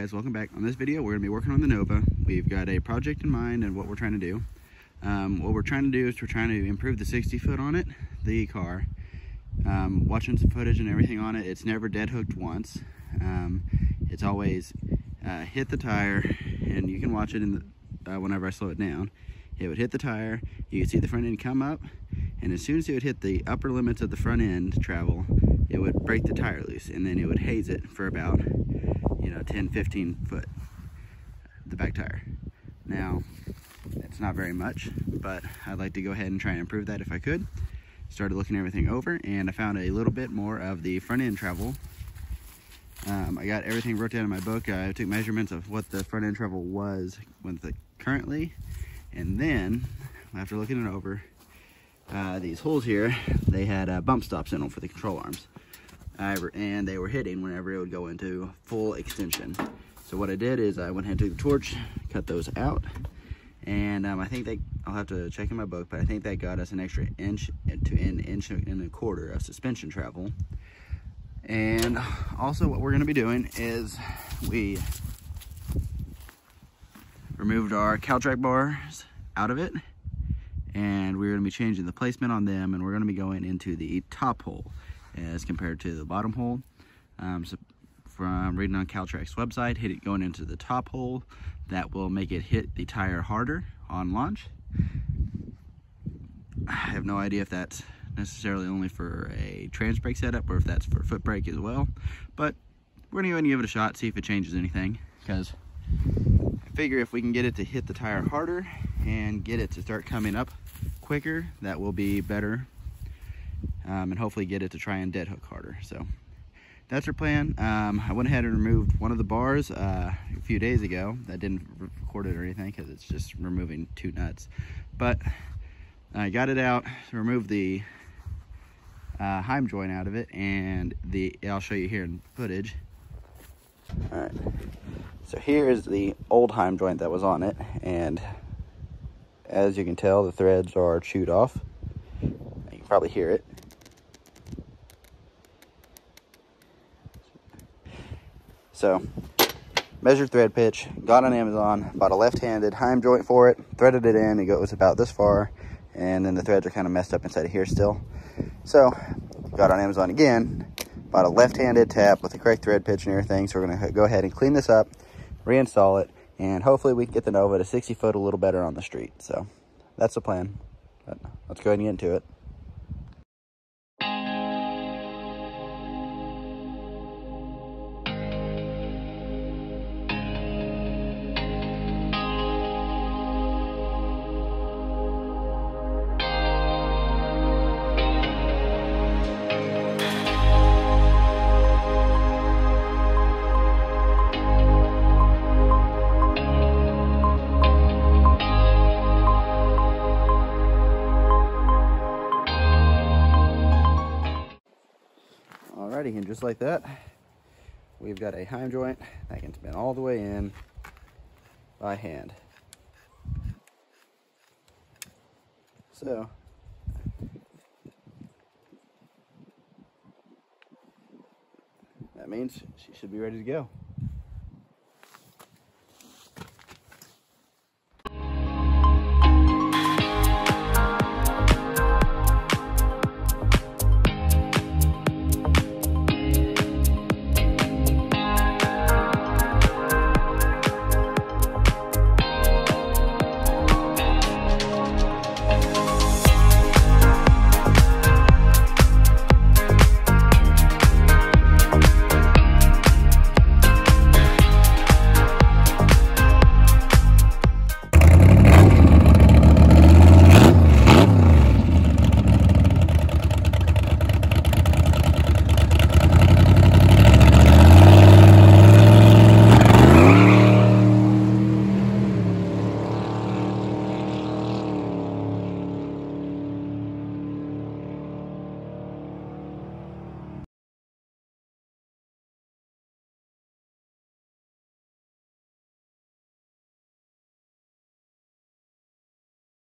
guys, welcome back. On this video we're going to be working on the Nova. We've got a project in mind and what we're trying to do. What we're trying to do is we're trying to improve the 60 foot on it, the car. Watching some footage and everything on it, it's never dead hooked once. It's always hit the tire, and you can watch it in the, whenever I slow it down. It would hit the tire, you can see the front end come up, and as soon as it would hit the upper limits of the front end travel, it would break the tire loose, and then it would haze it for about 10-15 foot, the back tire. Now it's not very much, but I'd like to go ahead and try and improve that if I could. Started looking everything over, and I found a little bit more of the front end travel. I got everything wrote down in my book. I took measurements of what the front end travel was with the currently, and then after looking it over, these holes here, they had bump stops in them for the control arms. And they were hitting whenever it would go into full extension. So what I did is I went ahead and took the torch, cut those out, and I think I'll have to check in my book, but I think that got us an extra inch to an inch and a quarter of suspension travel. And also what we're going to be doing is we removed our cal-trac bars out of it, and we're going to be changing the placement on them, and we're going to be going into the top hole as compared to the bottom hole. So from reading on cal-trac's website, going into the top hole, that will make it hit the tire harder on launch. I have no idea if that's necessarily only for a trans brake setup or if that's for foot brake as well, but we're gonna go ahead and give it a shot, see if it changes anything, because I figure if we can get it to hit the tire harder and get it to start coming up quicker, that will be better. And hopefully get it to try and dead hook harder. So that's our plan. I went ahead and removed one of the bars a few days ago. That didn't record it or anything because it's just removing two nuts, but I got it out, removed the Heim joint out of it, and I'll show you here in footage. All right, so here is the old Heim joint that was on it, and as you can tell, the threads are chewed off. You can probably hear it. So, measured thread pitch, got on Amazon, bought a left-handed Heim joint for it, threaded it in, it goes about this far, and then the threads are kind of messed up inside of here still. So, got on Amazon again, bought a left-handed tap with the correct thread pitch and everything, so we're going to go ahead and clean this up, reinstall it, and hopefully we can get the Nova to 60 foot a little better on the street. So, that's the plan. But let's go ahead and get into it. Alrighty, and just like that, we've got a Heim joint that can spin all the way in by hand. So, that means she should be ready to go.